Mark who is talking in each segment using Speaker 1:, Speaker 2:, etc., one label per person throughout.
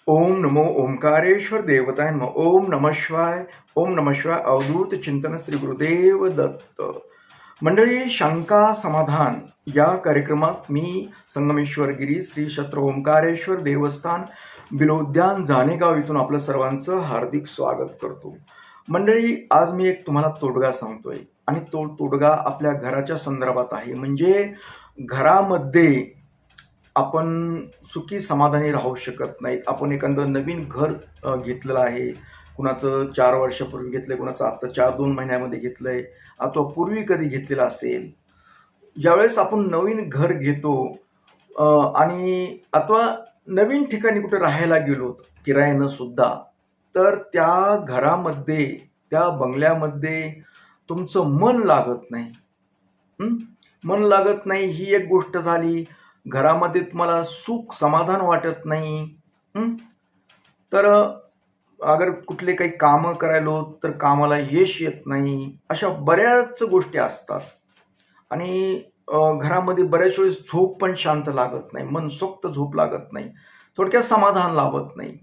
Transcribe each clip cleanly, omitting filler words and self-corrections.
Speaker 1: ओम नमो ओंकारेश्वर देवताय नमः. ओम नमः शिवाय. ओम नमः शिवाय. अवधूत चिंतन श्री गुरुदेव दत्त. मंडळी, शंका समाधान या कार्यक्रमात मी संगमेश्वर गिरी श्री क्षेत्र ओंकारेश्वर देवस्थान बिलोद्यान जानेगाव इथून आपलं सर्वांचं हार्दिक स्वागत करतो. मंडळी, आज मी एक तुम्हाला तोडगा सांगतोय आणि तो तोडगा आपल्या घराच्या संदर्भात आहे. म्हणजे घरामध्ये आपण सुखी समाधानी राहू शकत नाहीत. आपण एखादं नवीन घर घेतलेलं आहे. कुणाचं 4 वर्षापूर्वी घेतलंय, कुणाचं आता 4-2 महिन्यामध्ये घेतलंय, अथवा पूर्वी कधी घेतलेलं असेल. ज्यावेळेस आपण नवीन घर घेतो आणि अथवा नवीन ठिकाणी कुठे राहायला गेलो किरायानं सुद्धा, तर त्या घरामध्ये, त्या बंगल्यामध्ये तुमचं मन लागत नाही. मन लागत नाही ही एक गोष्ट झाली. घरामध्ये तुम्हाला सुख समाधान वाटत नाही. तर अगर कुठले काही कामं करायलो तर कामाला यश येत नाही. अशा बऱ्याच गोष्टी असतात आणि घरामध्ये बऱ्याच वेळेस झोप पण शांत लागत नाही, मनसोक्त झोप लागत नाही, थोडक्यात समाधान लाभत नाही.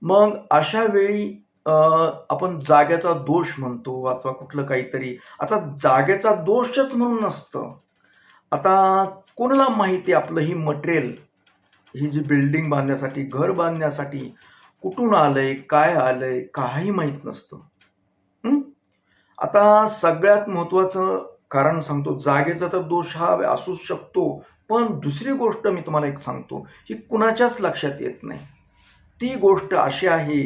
Speaker 1: मग अशा वेळी आपण जाग्याचा दोष म्हणतो अथवा कुठलं काहीतरी. आता जाग्याचा दोषच म्हणून नसतं. आता कोणाला माहिती आपलं ही मटेरियल, ही जी बिल्डिंग बांधण्यासाठी, घर बांधण्यासाठी कुठून आलंय, काय आलंय, काही माहीत नसतं. आता सगळ्यात महत्त्वाचं कारण सांगतो, जागेचा तर दोष हा असूच शकतो, पण दुसरी गोष्ट मी तुम्हाला एक सांगतो, ही कुणाच्याच लक्षात येत नाही. ती गोष्ट अशी आहे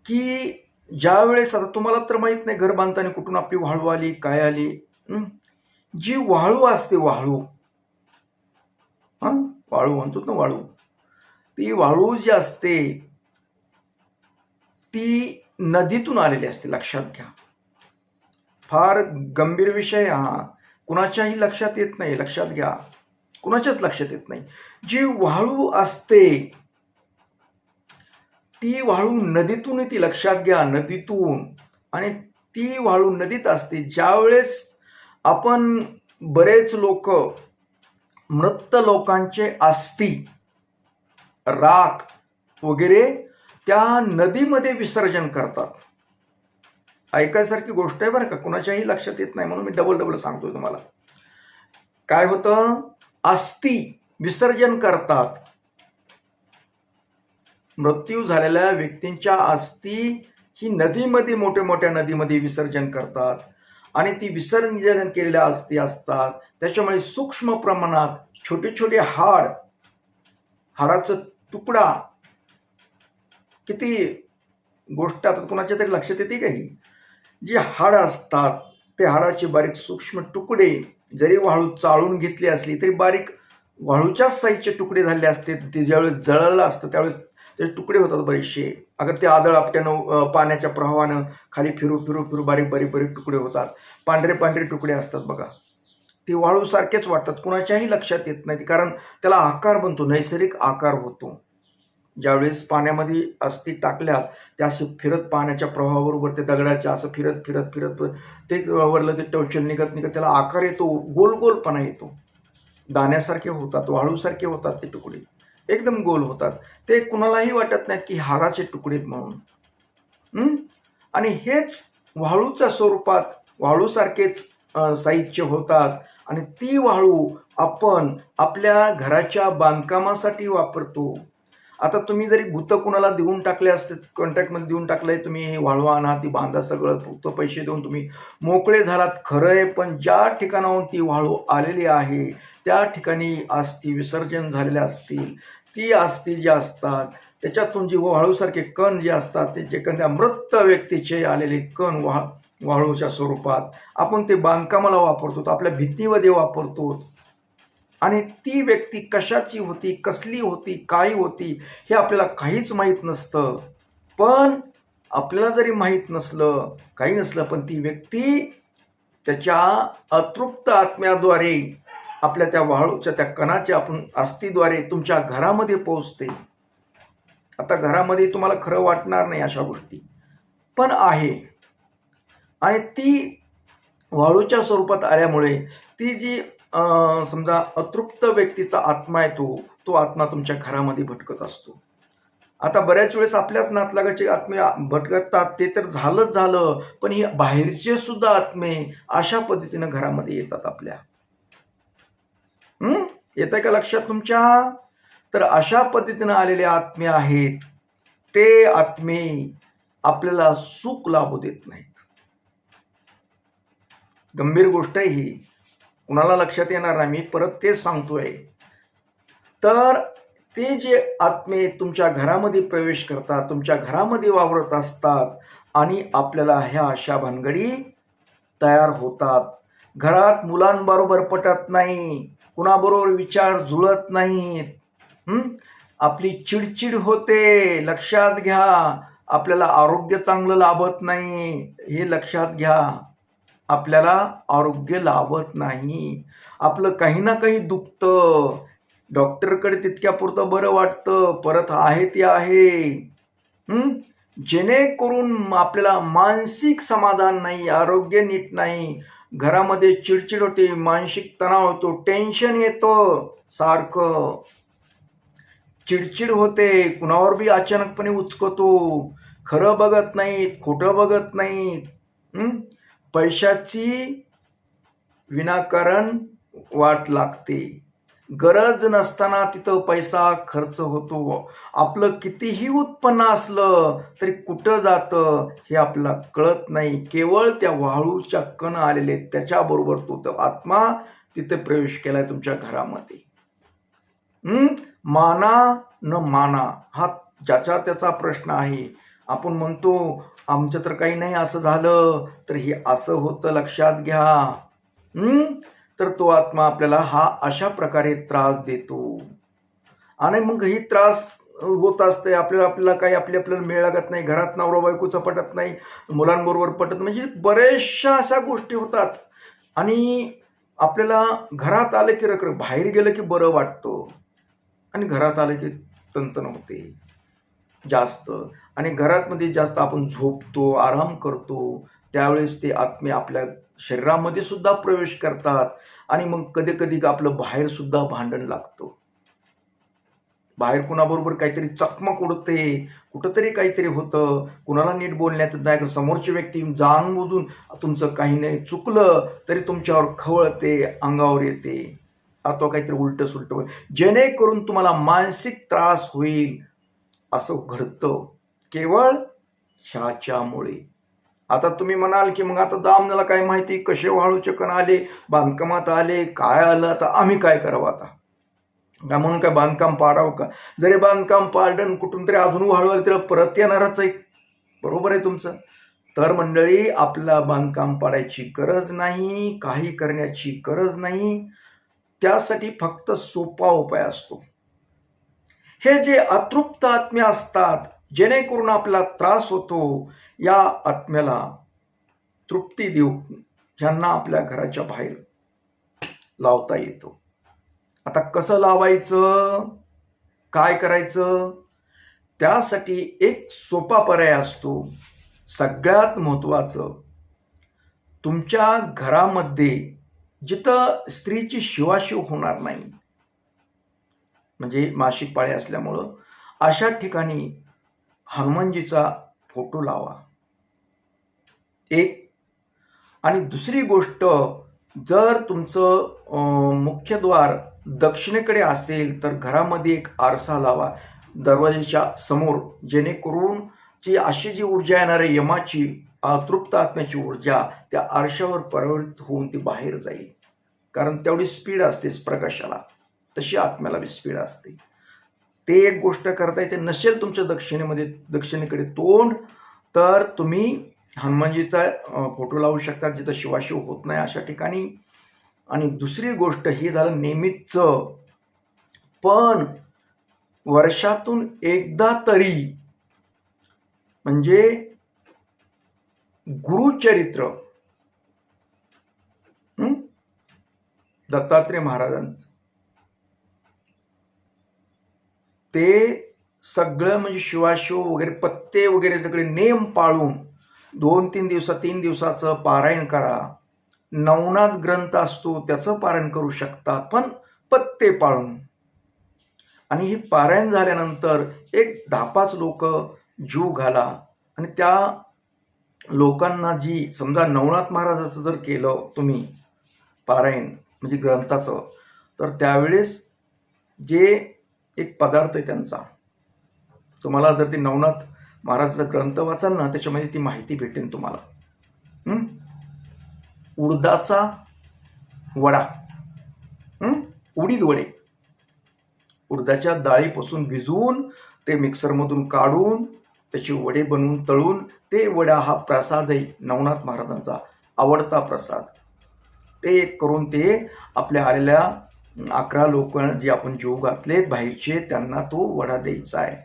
Speaker 1: की ज्या वेळेस, आता तुम्हाला तर माहीत नाही घर बांधताना कुठून आपली वाळू आली, काय आली. जी वाळू असते, वाळू म्हणतो ना, वाळू, ती वाळू जी असते ती नदीतून आलेली असते. लक्षात घ्या, फार गंभीर विषय हा. कुणाच्याही लक्षात येत नाही. लक्षात घ्या, कुणाच्याच लक्षात येत नाही. जी वाळू असते ती वाळू नदीतून येते. लक्षात घ्या, नदीतून. आणि ती वाळू नदीत असते. ज्यावेळेस आपण, बरेच लोक मृत लोकांचे अस्थी, राख वगैरे त्या नदीमध्ये विसर्जन करतात. ऐकायसारखी गोष्ट आहे बरं का, कुणाच्याही लक्षात येत नाही, म्हणून मी डबल सांगतोय तुम्हाला. काय होतं, अस्थी विसर्जन करतात. मृत्यू झालेल्या व्यक्तींच्या अस्थी ही नदीमध्ये, मोठ्या नदीमध्ये विसर्जन करतात. आणि ती विसर्जन केलेल्या अस्थी असतात, त्याच्यामुळे सूक्ष्म प्रमाणात छोटे हाडाचा तुकडा, किती गोष्ट आता कुणाच्या तरी लक्षात येते काही. जी हाड असतात ते हाडाचे बारीक सूक्ष्म तुकडे, जरी वाळू चाळून घेतली असली तरी बारीक वाळूच्याच साईजचे तुकडे झाले असते. ते ज्यावेळेस जळलं असतं त्यावेळेस ते तुकडे होतात बरेचसे. अगर ते आदळ आपट्यानं पाण्याच्या प्रवाहानं खाली फिरू बारीक तुकडे होतात. पांढरे तुकडे असतात बघा. ते वाळूसारखेच वाटतात, कुणाच्याही लक्षात येत नाही, कारण त्याला आकार बनतो, नैसर्गिक आकार होतो. ज्यावेळेस पाण्यामध्ये अस्थी टाकल्या, त्या असे फिरत पाण्याच्या प्रवाहाबरोबर ते दगडाच्या असं फिरत ते वरलं ते टवचल निघत त्याला आकार येतो, गोलपणा येतो. दाण्यासारखे होतात, वाळूसारखे होतात ते तुकडे, एकदम गोल होतात. ते कुणालाही वाटत नाहीत की हाडाचे तुकडे म्हणून. आणि हेच वाळूच्या स्वरूपात वाळूसारखेच साईजचे होतात. आणि ती वाळू आपण आपल्या घराच्या बांधकामासाठी वापरतो. आता तुम्ही जरी भूतं कुणाला देऊन टाकले असते, कॉन्ट्रॅक्टमध्ये देऊन टाकलंय, तुम्ही हे वाळू आणा, ती बांधा, सगळं फक्त पैसे देऊन तुम्ही मोकळे झालात, खरं आहे. पण ज्या ठिकाणाहून ती वाळू आलेली आहे त्या ठिकाणी अस्थी विसर्जन झालेल्या असतील. ती अस्थी जी असतात त्याच्यातून जी वाळूसारखे कण जे असतात, ते जे एखाद्या मृत व्यक्तीचे आलेले कण वाळूच्या स्वरूपात आपण ते बांधकामाला वापरतो, आपल्या भिंतीमध्ये वापरतो. आणि ती व्यक्ती कशाची होती, कसली होती, काय होती, हे आपल्याला काहीच माहीत नसतं. पण आपल्याला जरी माहीत नसलं, काही नसलं, पण ती व्यक्ती त्याच्या अतृप्त आत्म्याद्वारे आपल्या त्या वाळूच्या, त्या कणाच्या आपण अस्थिद्वारे तुमच्या घरामध्ये पोहोचते. आता घरामध्ये तुम्हाला खरं वाटणार नाही अशा गोष्टी, पण आहे. आणि ती वाळूच्या स्वरूपात आल्यामुळे ती जी समजा अतृप्त व्यक्तीचा आत्मा आहे, तो आत्मा तुमच्या घरामध्ये भटकत असतो. आता बऱ्याच वेळेस आपल्याच नातलगाचे आत्मे भटकतात, ते तर झालंच झालं, पण हे बाहेरचे सुद्धा आत्मे अशा पद्धतीनं घरामध्ये येतात आपल्या. येत आहे का लक्षात तुमच्या? तर अशा पद्धतीनं आलेले आत्मे आहेत, ते आत्मे आपल्याला सुख लाभू देत नाहीत. गंभीर गोष्ट आहे ही, कुणाला लक्षात येणार नाही, मी परत तेच सांगतोय. तर ते जे आत्मे तुमच्या घरामध्ये प्रवेश करतात, तुमच्या घरामध्ये वावरत असतात आणि आपल्याला ह्या अशा भानगडी तयार होतात. घरात मुलांबरोबर पटत नाही, कुणाबरोबर विचार जुळत नाहीत, आपली चिडचिड होते, लक्षात घ्या. आपल्याला आरोग्य चांगलं लाभत नाही, हे लक्षात घ्या. आपल्याला आरोग्य लाभत नाही, आपलं काही ना काही दुखतं, डॉक्टरकडे तितक्या पुरतं बरं वाटतं, परत आहे ते आहे. जेणेकरून आपल्याला मानसिक समाधान नाही, आरोग्य नीट नाही, घरामध्ये चिडचिड होते, मानसिक तणाव होतो, टेन्शन येतं, सारखं चिडचिड होते, कुणावर बी अचानकपणे उचकतो, खरं बघत नाहीत, खोटं बघत नाहीत, पैशाची विनाकारण वाट लागते, गरज नसताना तिथं पैसा खर्च होतो, आपलं कितीही उत्पन्न असलं तरी कुठं जातं हे आपल्याला कळत नाही. केवळ त्या वाळूच्या कण आलेले त्याच्याबरोबर तो आत्मा तिथे प्रवेश केलाय तुमच्या घरामध्ये. माना न माना हा ज्याचा त्याचा प्रश्न आहे. आपण म्हणतो आमचं तर काही नाही असं झालं, तर हे असं होतं, लक्षात घ्या. तर तो आत्मा आपल्याला हा अशा प्रकारे त्रास देतो आणि मग ही त्रास होत असते. आपल्याला काही आपल्याला मेळ लागत नाही, घरात नवरा बायकोचं पटत नाही, मुलांबरोबर पटत, म्हणजे बऱ्याचशा अशा गोष्टी होतात. आणि आपल्याला घरात आलं की रखरख, बाहेर गेलं की बरं वाटतं आणि घरात आलं की तणतण होते जास्त. आणि घरात मध्ये जास्त आपण झोपतो, आराम करतो, त्यावेळेस ते आत्मे आपल्या शरीरामध्ये सुद्धा प्रवेश करतात आणि मग कधी कधी आपलं बाहेर सुद्धा भांडण लागतं. बाहेर कुणाबरोबर काहीतरी चकमक उडते, कुठंतरी काहीतरी होतं, कुणाला नीट बोलण्यात नाही, समोरची व्यक्ती जाणून तुमचं काही नाही चुकलं तरी तुमच्यावर खवळते, अंगावर येते, अथवा काहीतरी उलटं सुलटं, जेणेकरून तुम्हाला मानसिक त्रास होईल असं घडतं केवळ ह्याच्यामुळे. आता तुम्ही म्हणाल की मग आता दामनाला काय माहिती, कसे वाळूचे कण आले, बांधकामात आले, काय आलं, आता आम्ही काय करावं आता म्हणून काय बांधकाम पाडावं का? जरी बांधकाम पाडलं कुठून तरी अजून वाळू आलं तर परत येणारच आहे. बरोबर आहे तुमचं. तर मंडळी, आपल्याला बांधकाम पाडायची गरज नाही, काही करण्याची गरज नाही, त्यासाठी फक्त सोपा उपाय असतो. हे जे अतृप्त आत्मे असतात, जेणेकरून आपल्याला त्रास होतो, या आत्म्याला तृप्ती देऊ ज्यांना आपल्या घराच्या बाहेर लावता येतो. आता कसं लावायचं, काय करायचं, त्यासाठी एक सोपा पर्याय असतो. सगळ्यात महत्वाचं, तुमच्या घरामध्ये जिथं स्त्रीची शिवाशिव होणार नाही, म्हणजे मासिक पाळी असल्यामुळं अशा ठिकाणी हनुमानजीचा फोटो लावा एक. आणि दुसरी गोष्ट, जर तुमचं मुख्यद्वार दक्षिणेकडे असेल तर घरामध्ये एक आरसा लावा दरवाजाच्या समोर, जेणेकरून अशी जी ऊर्जा येणार आहे यमाची, अतृप्त आत्म्याची ऊर्जा, त्या आरशावर परावर्तित होऊन ती बाहेर जाईल. कारण तेवढी स्पीड असते प्रकाशाला, तशी आत्म्याला बी स्पीड असते. ते एक गोष्ट करता येते. नसेल तुमच्या दक्षिणेकडे तोंड, तर तुम्ही हनुमानजीचा फोटो लावू शकता जिथं शिवाशिव होत नाही अशा ठिकाणी. आणि दुसरी गोष्ट, ही झालं नेहमीच, पण वर्षातून एकदा तरी म्हणजे गुरुचरित्र दत्तात्रय महाराजांचं, ते सगळं म्हणजे शिवाशिव वगैरे पत्ते वगैरे सगळे नेम पाळून 2-3 दिवसात 3 दिवसाचं पारायण करा. नवनाथ ग्रंथ असतो त्याचं पारायण करू शकता, पण पत्ते पाळून. आणि हे पारायण झाल्यानंतर एक 10-5 लोक जीव घाला आणि त्या लोकांना जी समजा नवनाथ महाराजाचं जर केलं तुम्ही पारायण म्हणजे ग्रंथाचं, तर त्यावेळेस जे एक पदार्थ आहे त्यांचा, तुम्हाला जर ते नवनाथ महाराजाचा ग्रंथ वाचाल ना, त्याच्यामध्ये ती माहिती भेटेल तुम्हाला. उडदाचा वडा, उडीद वडे, उडदाच्या डाळीपासून भिजवून ते मिक्सरमधून काढून त्याचे वडे बनवून तळून ते वडा हा प्रसाद आहे नवनाथ महाराजांचा आवडता प्रसाद. ते करून ते आपल्या आलेल्या 11 लोक जे आपण जीव घातलेत बाहेरचे त्यांना तो वडा द्यायचा आहे.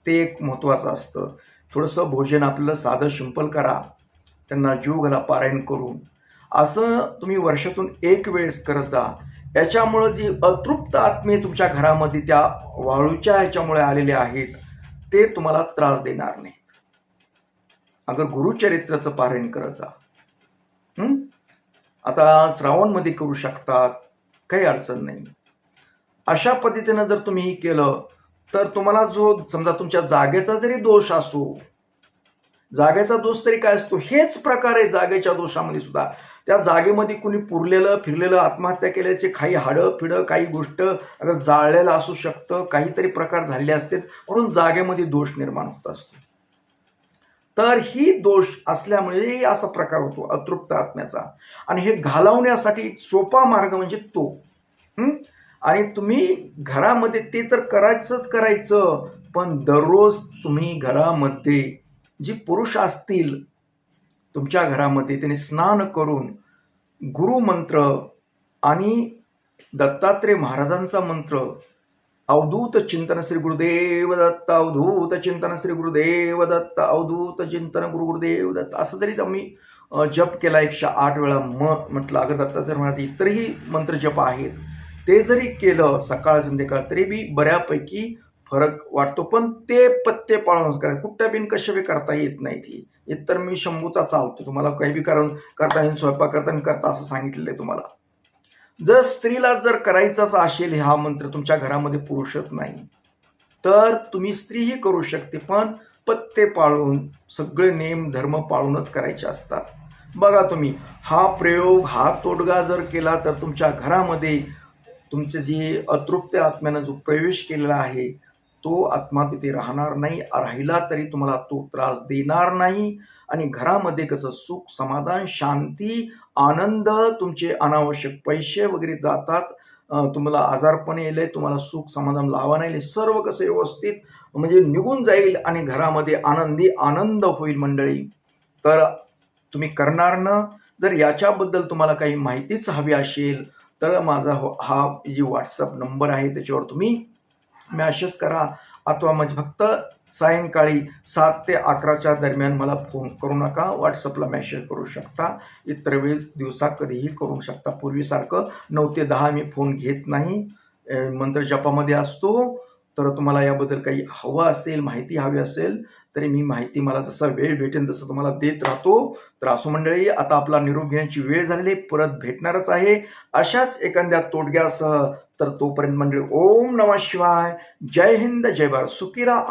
Speaker 1: ते एक महत्त्वाचं असतं. थोडंसं भोजन आपलं साधं सिंपल करा, त्यांना जीव घाला पारायण करून. असं तुम्ही वर्षातून एक वेळेस करत जा. याच्यामुळं जी अतृप्त आत्मे तुमच्या घरामध्ये त्या वाळूच्या ह्याच्यामुळे आलेले आहेत ते तुम्हाला त्रास देणार नाहीत. अगर गुरुचरित्राचं पारायण करत जा. आता श्रावणमध्ये करू शकतात, काही अडचण नाही. अशा पद्धतीनं जर तुम्ही केलं तर तुम्हाला जो समजा तुमच्या जागेचा जरी दोष असो, जागेचा दोष तरी काय असतो, हेच प्रकार आहे जागेच्या दोषामध्ये सुद्धा. त्या जागेमध्ये कुणी पुरलेलं फिरलेलं आत्महत्या केल्याचे काही हाडं फिडं काही गोष्ट अगर जाळलेलं असू शकतं, काहीतरी प्रकार झाले असते म्हणून जागेमध्ये दोष निर्माण होत असतो. तर ही दोष असल्यामुळे असा प्रकार होतो अतृप्त आत्म्याचा. आणि हे घालवण्यासाठी सोपा मार्ग म्हणजे तो. आणि तुम्ही घरामध्ये ते तर करायचं, पण दररोज तुम्ही घरामध्ये जी पुरुष असतील तुमच्या घरामध्ये त्यांनी स्नान करून गुरुमंत्र आणि दत्तात्रय महाराजांचा मंत्र अवधूत चिंतन श्री गुरुदेव दत्त, अवधूत चिंतन श्री गुरुदेव दत्त, अवधूत चिंतन गुरुदेव दत्त, असं जरी आम्ही जप केला 108 वेळा म्हटलं. अगर दत्तात्रय महाराज इतरही मंत्र जप आहेत ते जरी केलं सकाळ संध्याकाळ तरी बी बऱ्यापैकी फरक वाटतो. पण ते पत्ते पाळूनच करायचं, कुठं बिन कशा बी करता येत नाही. ती इतर मी शंभूचा चालतो, तुम्हाला काही बी करता येईल, स्वयंपाक करता असं सांगितलेलं आहे तुम्हाला. जर स्त्रीला जर करायचाच असेल हा मंत्र, तुमच्या घरामध्ये पुरुषच नाही तर तुम्ही स्त्रीही करू शकते, पण पत्ते पाळून सगळे नेम धर्म पाळूनच करायचे असतात. बघा तुम्ही हा प्रयोग हा तोडगा जर केला तर तुमच्या घरामध्ये तुमचे जे अतृप्त आत्म्यानं जो प्रवेश केलेला आहे तो आत्मा तिथे राहणार नाही, राहिला तरी तुम्हाला तो त्रास देणार नाही. आणि घरामध्ये कसं सुख समाधान शांती आनंद, तुमचे अनावश्यक पैसे वगैरे जातात, तुम्हाला आजारपण येईल, तुम्हाला सुख समाधान लावा नाही, सर्व कसं व्यवस्थित म्हणजे निघून जाईल आणि घरामध्ये आनंदी आनंद होईल मंडळी. तर तुम्ही करणार ना. जर याच्याबद्दल तुम्हाला काही माहितीच हवी असेल तर माझा हा जी व्हॉट्सअप नंबर आहे त्याच्यावर तुम्ही मॅसेज करा, अथवा म्हणजे फक्त सायंकाळी 7 ते 11च्या दरम्यान मला फोन करू नका, व्हॉट्सअपला मेसेज करू शकता. इतर वेळेस दिवसा कधीही करू शकता. पूर्वीसारखं 9 ते 10 मी फोन घेत नाही, मंत्र जपामध्ये असतो. तर तुम्हाला याबद्दल काही हवं असेल, माहिती हवी असेल तरी मी माहिती मला जसा वेळ भेटेल तसं तुम्हाला देत राहतो. तर असो मंडळी, आता आपला निरोप घेण्याची वेळ झालेली, परत भेटणारच आहे अशाच एखाद्या तोडग्यासह. तर तोपर्यंत मंडळी ओम नमः शिवाय, जय हिंद, जय भारत, सुखी राहा.